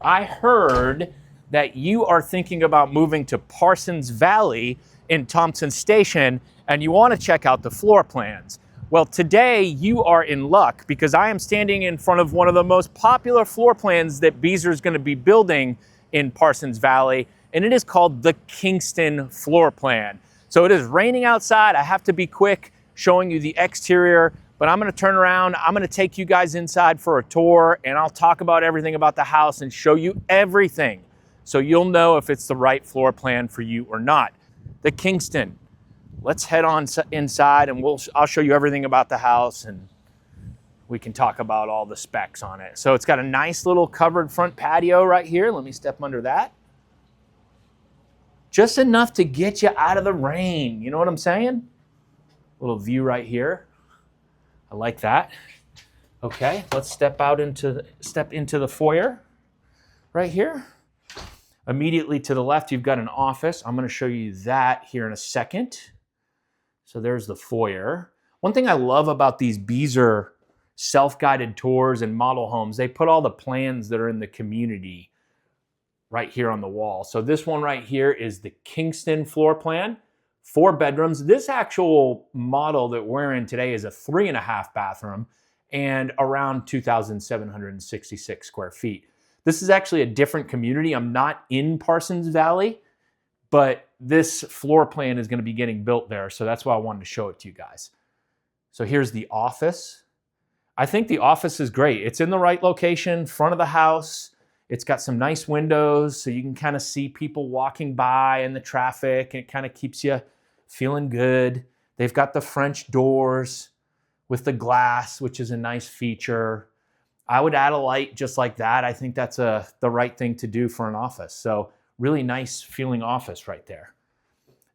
I heard that you are thinking about moving to Parsons Valley in Thompson Station and you want to check out the floor plans. Well, today you are in luck because I am standing in front of one of the most popular floor plans that Beazer is going to be building in Parsons Valley, and it is called the Kingston floor plan. So it is raining outside. I have to be quick showing you the exterior, but I'm gonna turn around, I'm gonna take you guys inside for a tour, and I'll talk about everything about the house and show you everything so you'll know if it's the right floor plan for you or not. The Kingston. Let's head on inside and I'll show you everything about the house and we can talk about all the specs on it. So it's got a nice little covered front patio right here. Let me step under that. Just enough to get you out of the rain. You know what I'm saying? Little view right here. I like that. Okay, let's step into the foyer right here. Immediately to the left, you've got an office. I'm going to show you that here in a second. So there's the foyer. One thing I love about these Beazer self-guided tours and model homes, they put all the plans that are in the community right here on the wall. So this one right here is the Kingston floor plan. 4 bedrooms. This actual model that we're in today is a 3.5 bathroom and around 2,766 square feet. This is actually a different community. I'm not in Parsons Valley, but this floor plan is going to be getting built there. So that's why I wanted to show it to you guys. So here's the office. I think the office is great. It's in the right location, front of the house. It's got some nice windows so you can kind of see people walking by and the traffic, and it kind of keeps you feeling good. They've got the French doors with the glass, which is a nice feature. I would add a light just like that. I think that's the right thing to do for an office. So really nice feeling office right there.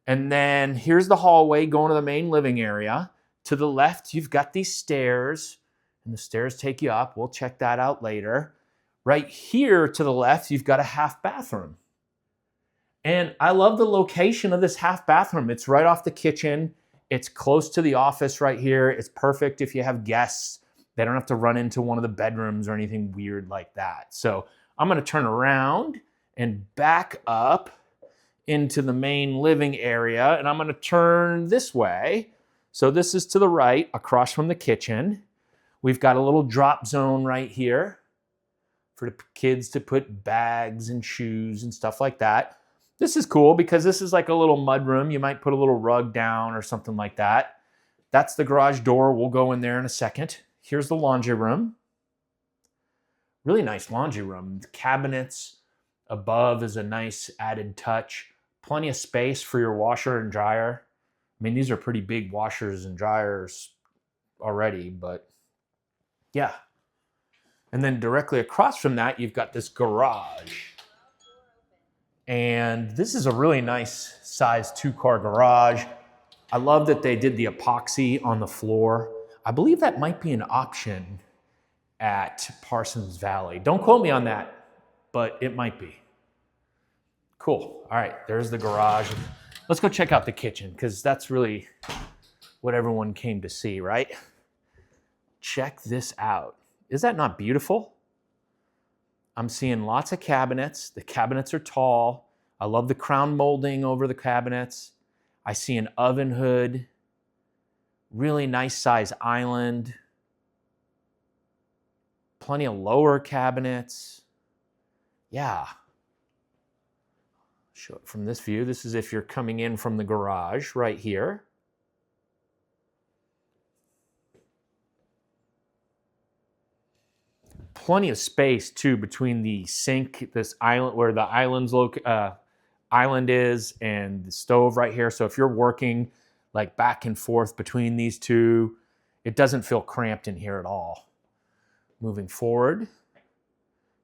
And then here's the hallway going to the main living area. To the left, you've got these stairs, and the stairs take you up. We'll check that out later. Right here to the left, you've got a half bathroom. And I love the location of this half bathroom. It's right off the kitchen. It's close to the office right here. It's perfect if you have guests. They don't have to run into one of the bedrooms or anything weird like that. So I'm going to turn around and back up into the main living area. And I'm going to turn this way. So this is to the right, across from the kitchen. We've got a little drop zone right here for the kids to put bags and shoes and stuff like that. This is cool because this is like a little mud room. You might put a little rug down or something like that. That's the garage door. We'll go in there in a second. Here's the laundry room. Really nice laundry room. The cabinets above is a nice added touch. Plenty of space for your washer and dryer. I mean, these are pretty big washers and dryers already, but yeah. And then directly across from that, you've got this garage. And this is a really nice size 2-car garage. I love that they did the epoxy on the floor. I believe that might be an option at Parsons Valley. Don't quote me on that, but it might be. Cool. All right, there's the garage. Let's go check out the kitchen because that's really what everyone came to see, right? Check this out. Is that not beautiful? I'm seeing lots of cabinets. The cabinets are tall. I love the crown molding over the cabinets. I see an oven hood. Really nice size island. Plenty of lower cabinets. Yeah. Show it from this view. This is if you're coming in from the garage right here. Plenty of space too between the sink, this island where the island is, and the stove right here. So if you're working like back and forth between these two, it doesn't feel cramped in here at all. Moving forward,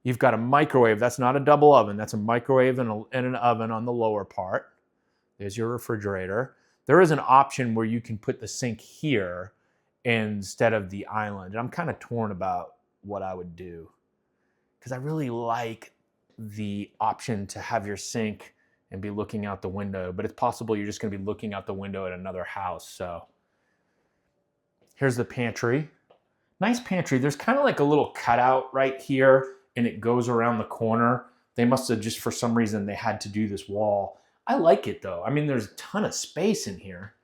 you've got a microwave. That's not a double oven. That's a microwave and an oven on the lower part. There's your refrigerator. There is an option where you can put the sink here instead of the island. And I'm kind of torn about what I would do because I really like the option to have your sink and be looking out the window, but it's possible you're just going to be looking out the window at another house. So here's the pantry. Nice pantry. There's kind of like a little cutout right here and it goes around the corner. They must have just, for some reason, they had to do this wall. I like it though. I mean, there's a ton of space in here.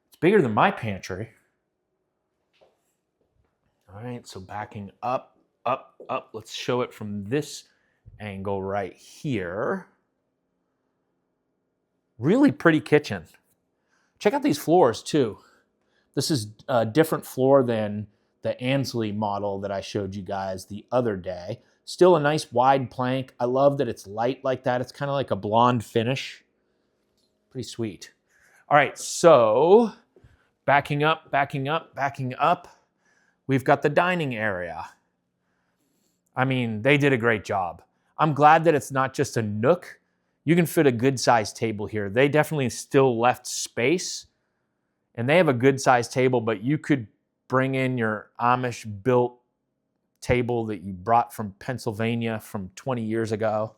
It's bigger than my pantry. All right, so backing up, up, up. Let's show it from this angle right here. Really pretty kitchen. Check out these floors too. This is a different floor than the 𝐟𝐨𝐫𝐞 model that I showed you guys the other day. Still a nice wide plank. I love that it's light like that. It's kind of like a blonde finish. Pretty sweet. All right, so backing up, backing up, backing up. We've got the dining area. I mean, they did a great job. I'm glad that it's not just a nook. You can fit a good sized table here. They definitely still left space, and they have a good sized table, but you could bring in your Amish built table that you brought from Pennsylvania from 20 years ago.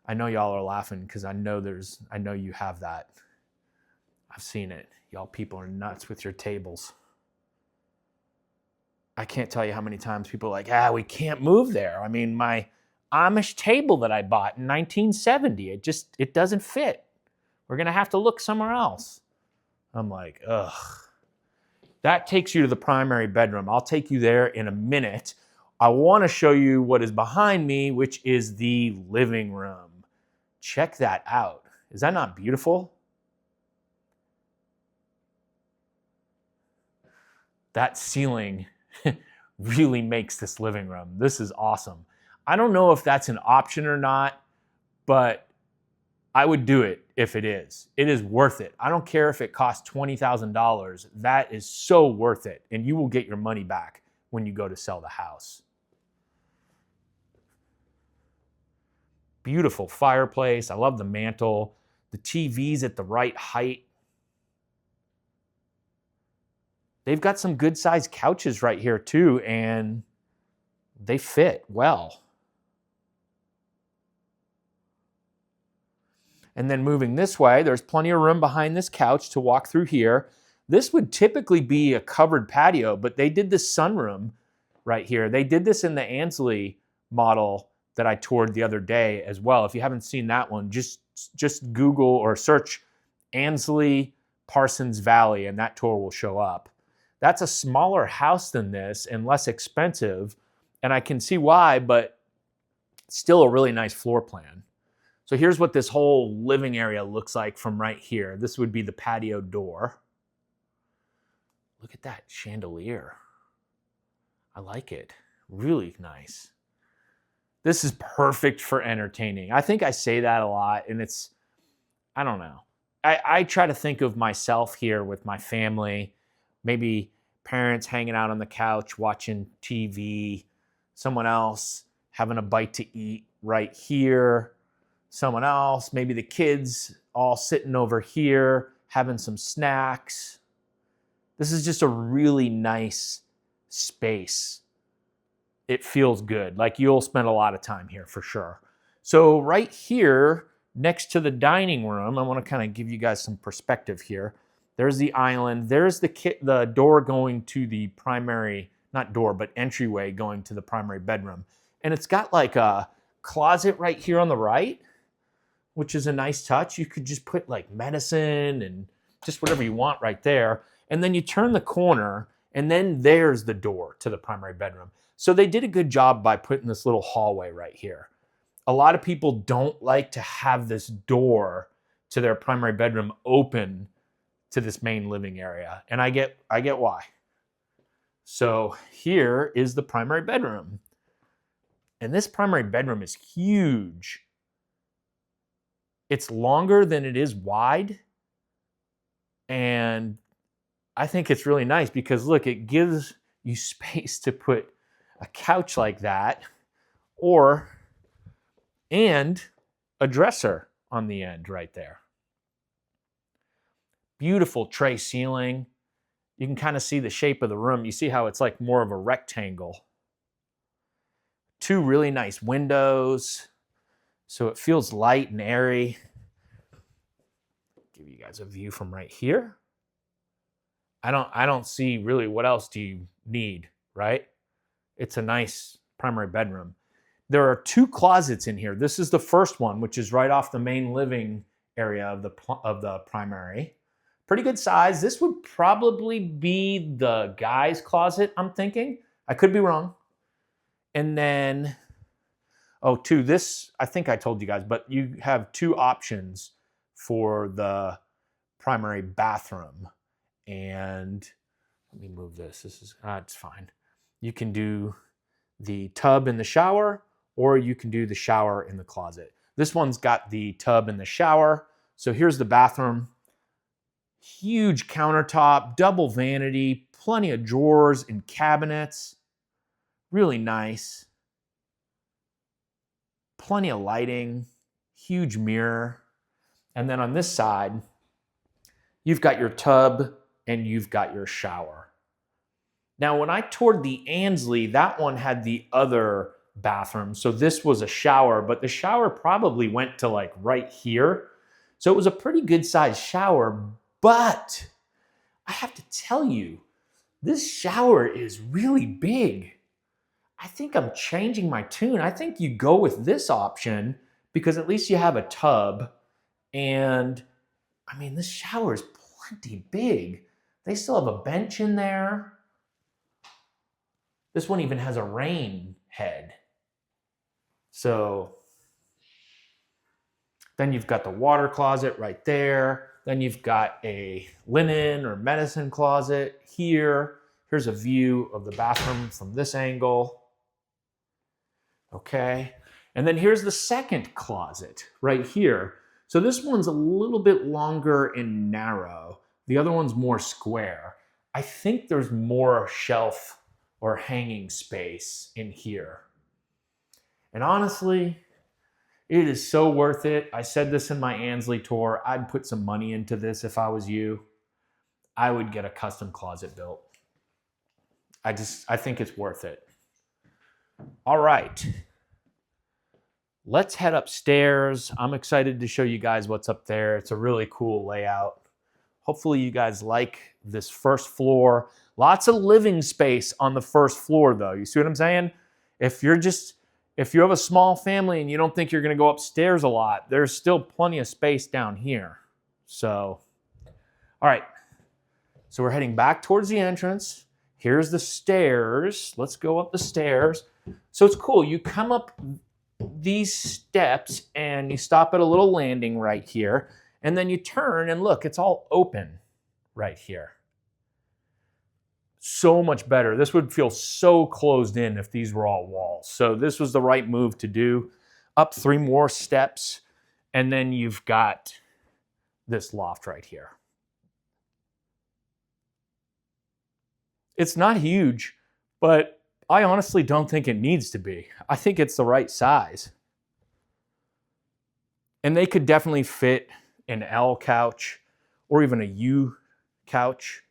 I know y'all are laughing because I know you have that. I've seen it. Y'all people are nuts with your tables. I can't tell you how many times people are like, we can't move there. I mean, my Amish table that I bought in 1970, it doesn't fit. We're gonna have to look somewhere else. I'm like, ugh. That takes you to the primary bedroom. I'll take you there in a minute. I wanna show you what is behind me, which is the living room. Check that out. Is that not beautiful? That ceiling really makes this living room. This is awesome. I don't know if that's an option or not, but I would do it if it is. It is worth it. I don't care if it costs $20,000. That is so worth it, and you will get your money back when you go to sell the house. Beautiful fireplace. I love the mantle. The TV's at the right height. They've got some good-sized couches right here too, and they fit well. And then moving this way, there's plenty of room behind this couch to walk through here. This would typically be a covered patio, but they did this sunroom right here. They did this in the 𝐟𝐨𝐫𝐞 model that I toured the other day as well. If you haven't seen that one, just Google or search 𝐟𝐨𝐫𝐿 Parsons Valley, and that tour will show up. That's a smaller house than this and less expensive, and I can see why, but still a really nice floor plan. So here's what this whole living area looks like from right here. This would be the patio door. Look at that chandelier. I like it. Really nice. This is perfect for entertaining. I think I say that a lot, and I don't know. I try to think of myself here with my family, maybe parents hanging out on the couch watching TV, someone else having a bite to eat right here, someone else, maybe the kids all sitting over here having some snacks. This is just a really nice space. It feels good. Like you'll spend a lot of time here for sure. So right here next to the dining room, I want to kind of give you guys some perspective here. There's the island. There's the door going to the primary, not door, but entryway going to the primary bedroom. And it's got like a closet right here on the right, which is a nice touch. You could just put like medicine and just whatever you want right there. And then you turn the corner, and then there's the door to the primary bedroom. So they did a good job by putting this little hallway right here. A lot of people don't like to have this door to their primary bedroom open to this main living area. And I get why. So here is the primary bedroom. And this primary bedroom is huge. It's longer than it is wide. And I think it's really nice because look, it gives you space to put a couch like that and a dresser on the end right there. Beautiful tray ceiling. You can kind of see the shape of the room. You see how it's like more of a rectangle. Two really nice windows, so it feels light and airy. Give you guys a view from right here. I don't see really what else do you need, right? It's a nice primary bedroom. there are 2 closets in here. This is the first one, which is right off the main living area of the primary. Pretty good size. This would probably be the guy's closet, I'm thinking. I could be wrong. And then, oh, 2, this, I think I told you guys, but you have 2 options for the primary bathroom. And let me move this. This is, it's fine. You can do the tub in the shower, or you can do the shower in the closet. This one's got the tub in the shower. So here's the bathroom. Huge countertop, double vanity, plenty of drawers and cabinets. Really nice. Plenty of lighting, huge mirror. And then on this side, you've got your tub and you've got your shower. Now, when I toured the 𝐼𝐻𝐸, that one had the other bathroom. So this was a shower, but the shower probably went to like right here. So it was a pretty good sized shower, but I have to tell you, this shower is really big. I think I'm changing my tune. I think you go with this option because at least you have a tub. And I mean, this shower is plenty big. They still have a bench in there. This one even has a rain head. So then you've got the water closet right there. Then you've got a linen or medicine closet here. Here's a view of the bathroom from this angle. Okay. And then here's the second closet right here. So this one's a little bit longer and narrow. The other one's more square. I think there's more shelf or hanging space in here. And honestly, it is so worth it. I said this in my 𝐼𝐻𝐸 tour. I'd put some money into this if I was you. I would get a custom closet built. I think it's worth it. All right. Let's head upstairs. I'm excited to show you guys what's up there. It's a really cool layout. Hopefully you guys like this first floor. Lots of living space on the first floor though. You see what I'm saying? If you have a small family and you don't think you're gonna go upstairs a lot, there's still plenty of space down here. So, all right. So we're heading back towards the entrance. Here's the stairs. Let's go up the stairs. So it's cool. You come up these steps and you stop at a little landing right here. And then you turn and look, it's all open right here. So much better. This would feel so closed in if these were all walls. So this was the right move to do. Up 3 more steps, and then you've got this loft right here. It's not huge, but I honestly don't think it needs to be. I think it's the right size. And they could definitely fit an L couch or even a U couch.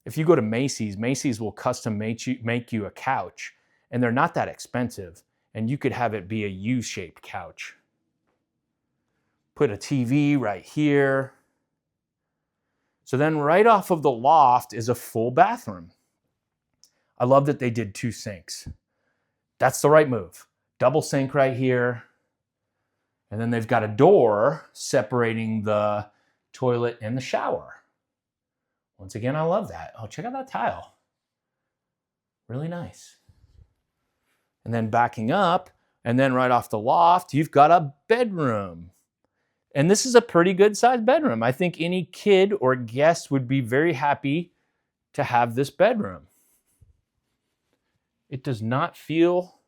If you go to Macy's, Macy's will custom make you a couch, and they're not that expensive, and you could have it be a U-shaped couch. Put a TV right here. So then right off of the loft is a full bathroom. I love that they did 2 sinks. That's the right move. Double sink right here. And then they've got a door separating the toilet and the shower. Once again, I love that. Oh, check out that tile. Really nice. And then backing up, and then right off the loft, you've got a bedroom. And this is a pretty good sized bedroom. I think any kid or guest would be very happy to have this bedroom. It does not feel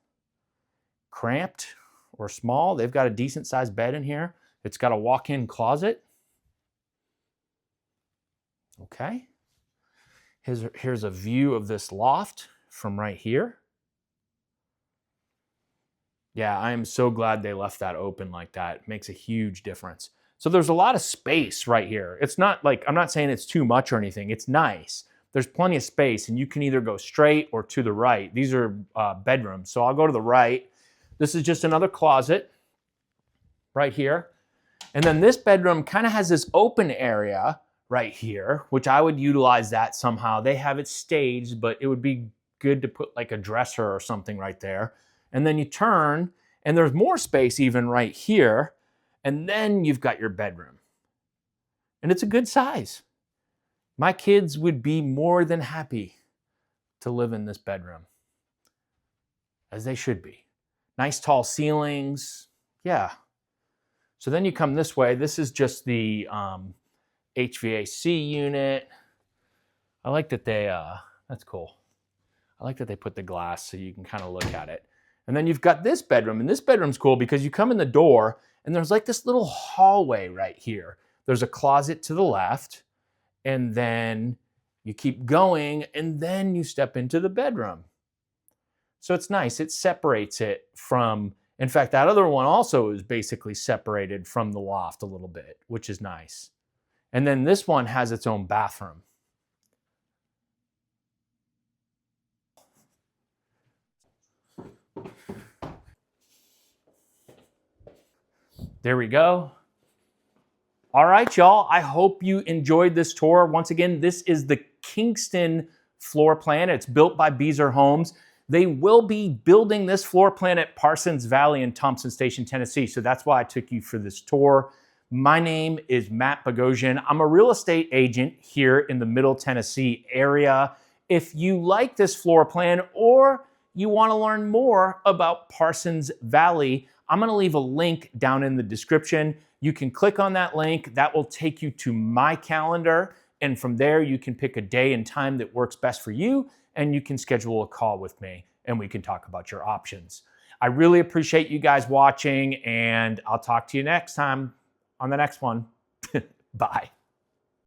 cramped or small. They've got a decent sized bed in here. It's got a walk-in closet. Okay. Here's a view of this loft from right here. Yeah, I am so glad they left that open like that. It makes a huge difference. So there's a lot of space right here. It's not like, I'm not saying it's too much or anything. It's nice. There's plenty of space, and you can either go straight or to the right. These are bedrooms. So I'll go to the right. This is just another closet right here. And then this bedroom kind of has this open area right here, which I would utilize that somehow. They have it staged, but it would be good to put like a dresser or something right there. And then you turn, and there's more space even right here. And then you've got your bedroom. And it's a good size. My kids would be more than happy to live in this bedroom, as they should be. Nice tall ceilings, yeah. So then you come this way. This is just the HVAC unit. I like that they, that's cool. I like that they put the glass so you can kind of look at it. And then you've got this bedroom, and this bedroom's cool because you come in the door and there's like this little hallway right here. There's a closet to the left, and then you keep going, and then you step into the bedroom. So it's nice. It separates it from, in fact, that other one also is basically separated from the loft a little bit, which is nice. And then this one has its own bathroom. There we go. All right, y'all. I hope you enjoyed this tour. Once again, this is the Kingston floor plan. It's built by Beazer Homes. They will be building this floor plan at Parsons Valley in Thompson Station, Tennessee. So that's why I took you for this tour. My name is Matt Bogosian. I'm a real estate agent here in the Middle Tennessee area. If you like this floor plan or you want to learn more about Parsons Valley, I'm going to leave a link down in the description. You can click on that link. That will take you to my calendar. And from there, you can pick a day and time that works best for you, and you can schedule a call with me, and we can talk about your options. I really appreciate you guys watching, and I'll talk to you next time on the next one. Bye.